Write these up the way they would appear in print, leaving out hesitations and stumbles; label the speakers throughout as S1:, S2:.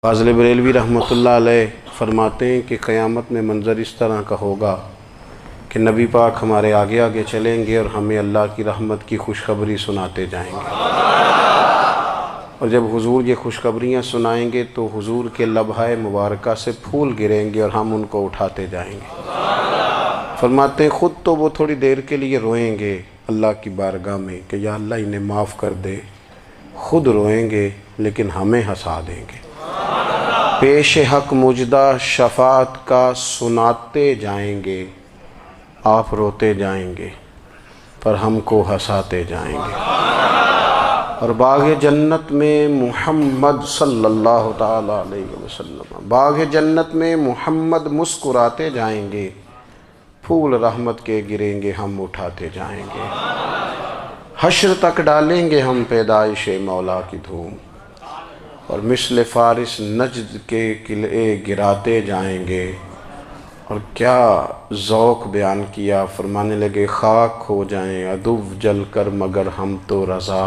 S1: فاضل بریلوی رحمۃ اللہ علیہ فرماتے ہیں کہ قیامت میں منظر اس طرح کا ہوگا کہ نبی پاک ہمارے آگے آگے چلیں گے اور ہمیں اللہ کی رحمت کی خوشخبری سناتے جائیں گے، اور جب حضور یہ خوشخبریاں سنائیں گے تو حضور کے لبھائے مبارکہ سے پھول گریں گے اور ہم ان کو اٹھاتے جائیں گے۔ فرماتے ہیں خود تو وہ تھوڑی دیر کے لیے روئیں گے اللہ کی بارگاہ میں کہ یا اللہ انہیں معاف کر دے، خود روئیں گے لیکن ہمیں ہنسا دیں گے۔ پیش حق مجدہ شفاعت کا سناتے جائیں گے، آپ روتے جائیں گے پر ہم کو ہنساتے جائیں گے۔ اور باغ جنت میں محمد صلی اللہ تعالی علیہ وسلم، باغ جنت میں محمد مسکراتے جائیں گے، پھول رحمت کے گریں گے ہم اٹھاتے جائیں گے۔ حشر تک ڈالیں گے ہم پیدائش مولا کی دھوم، اور مثل فارس نجد کے قلعے گراتے جائیں گے۔ اور کیا ذوق بیان کیا، فرمانے لگے خاک ہو جائیں عدو جل کر مگر ہم تو رضا،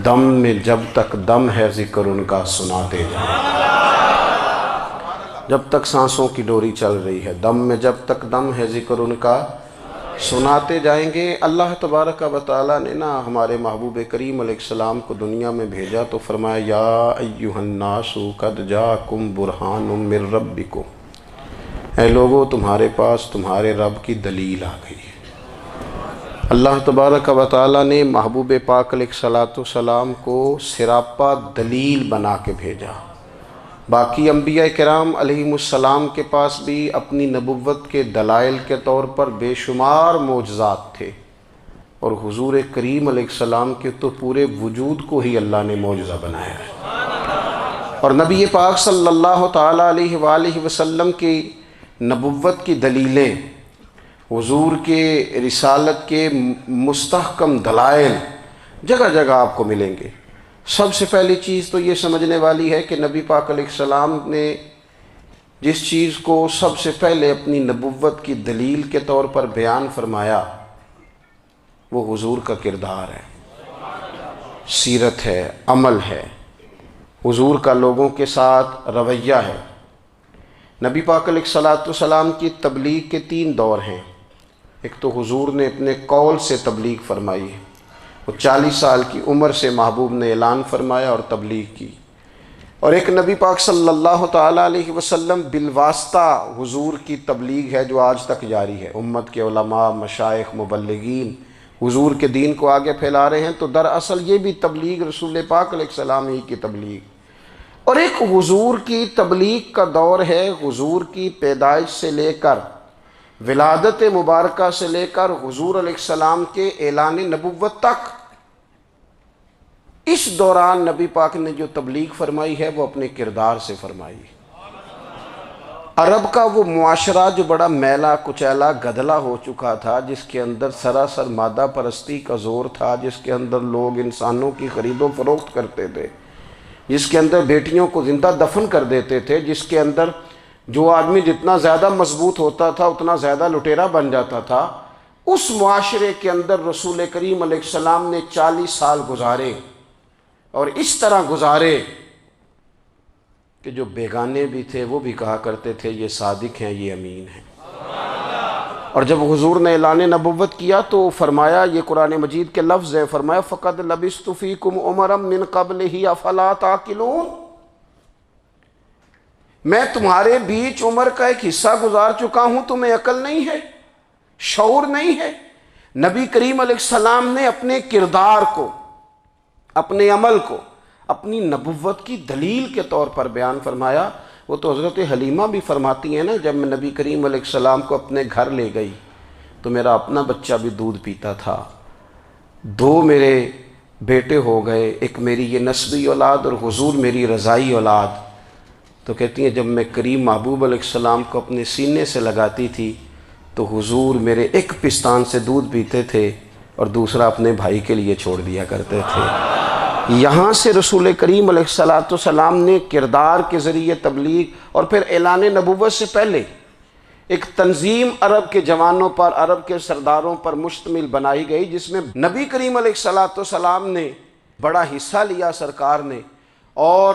S1: دم میں جب تک دم ہے ذکر ان کا سناتے جائیں گے۔ جب تک سانسوں کی ڈوری چل رہی ہے، دم میں جب تک دم ہے ذکر ان کا سناتے جائیں گے۔ اللہ تبارک و تعالیٰ نے نا ہمارے محبوب کریم علیہ السلام کو دنیا میں بھیجا تو فرمایا یا ایھا الناس قد جاءکم برہان من ربکم، اے لوگو تمہارے پاس تمہارے رب کی دلیل آ گئی ہے۔ اللہ تبارک و تعالیٰ نے محبوب پاک علیہ السلام کو سراپا دلیل بنا کے بھیجا۔ باقی انبیاء کرام علیہم السلام کے پاس بھی اپنی نبوت کے دلائل کے طور پر بے شمار معجزات تھے، اور حضور کریم علیہ السلام کے تو پورے وجود کو ہی اللہ نے معجزہ بنایا ہے۔ اور نبی پاک صلی اللہ تعالیٰ علیہ وآلہ وسلم کی نبوت کی دلیلیں، حضور کے رسالت کے مستحکم دلائل جگہ جگہ آپ کو ملیں گے۔ سب سے پہلی چیز تو یہ سمجھنے والی ہے کہ نبی پاک علیہ السلام نے جس چیز کو سب سے پہلے اپنی نبوت کی دلیل کے طور پر بیان فرمایا وہ حضور کا کردار ہے، سیرت ہے، عمل ہے، حضور کا لوگوں کے ساتھ رویہ ہے۔ نبی پاک علیہ السلام کی تبلیغ کے 3 دور ہیں۔ ایک تو حضور نے اپنے قول سے تبلیغ فرمائی ہے، وہ 40 سال کی عمر سے محبوب نے اعلان فرمایا اور تبلیغ کی۔ اور ایک نبی پاک صلی اللہ تعالیٰ علیہ وسلم بالواسطہ حضور کی تبلیغ ہے جو آج تک جاری ہے۔ امت کے علماء، مشائخ، مبلغین حضور کے دین کو آگے پھیلا رہے ہیں، تو دراصل یہ بھی تبلیغ رسول پاک علیہ السلام ہی کی تبلیغ۔ اور ایک حضور کی تبلیغ کا دور ہے، حضور کی پیدائش سے لے کر ولادت مبارکہ سے لے کر حضور علیہ السلام کے اعلان نبوت تک۔ اس دوران نبی پاک نے جو تبلیغ فرمائی ہے وہ اپنے کردار سے فرمائی۔ عرب کا وہ معاشرہ جو بڑا میلا کچیلا گدلا ہو چکا تھا، جس کے اندر سراسر مادہ پرستی کا زور تھا، جس کے اندر لوگ انسانوں کی خرید و فروخت کرتے تھے، جس کے اندر بیٹیوں کو زندہ دفن کر دیتے تھے، جس کے اندر جو آدمی جتنا زیادہ مضبوط ہوتا تھا اتنا زیادہ لٹیرا بن جاتا تھا، اس معاشرے کے اندر رسول کریم علیہ السلام نے 40 سال گزارے، اور اس طرح گزارے کہ جو بیگانے بھی تھے وہ بھی کہا کرتے تھے یہ صادق ہیں، یہ امین ہیں۔ اور جب حضور نے اعلان نبوت کیا تو فرمایا، یہ قرآن مجید کے لفظ ہے، فرمایا فَقَدْ لَبِثْتُ فِيكُمْ عُمَرًا مِّن قَبْلِهِ أَفَلَا تَعْقِلُونَ، میں تمہارے بیچ عمر کا ایک حصہ گزار چکا ہوں، تمہیں عقل نہیں ہے، شعور نہیں ہے۔ نبی کریم علیہ السلام نے اپنے کردار کو، اپنے عمل کو اپنی نبوت کی دلیل کے طور پر بیان فرمایا۔ وہ تو حضرت حلیمہ بھی فرماتی ہیں نا، جب میں نبی کریم علیہ السلام کو اپنے گھر لے گئی تو میرا اپنا بچہ بھی دودھ پیتا تھا، 2 میرے بیٹے ہو گئے، ایک میری یہ نسبی اولاد اور حضور میری رضائی اولاد۔ تو کہتی ہیں جب میں کریم محبوب علیہ السلام کو اپنے سینے سے لگاتی تھی تو حضور میرے ایک پستان سے دودھ پیتے تھے اور دوسرا اپنے بھائی کے لیے چھوڑ دیا کرتے تھے۔ یہاں سے رسول کریم علیہ السلام نے کردار کے ذریعے تبلیغ، اور پھر اعلان نبوت سے پہلے ایک تنظیم عرب کے جوانوں پر، عرب کے سرداروں پر مشتمل بنائی گئی، جس میں نبی کریم علیہ السلام نے بڑا حصہ لیا سرکار نے، اور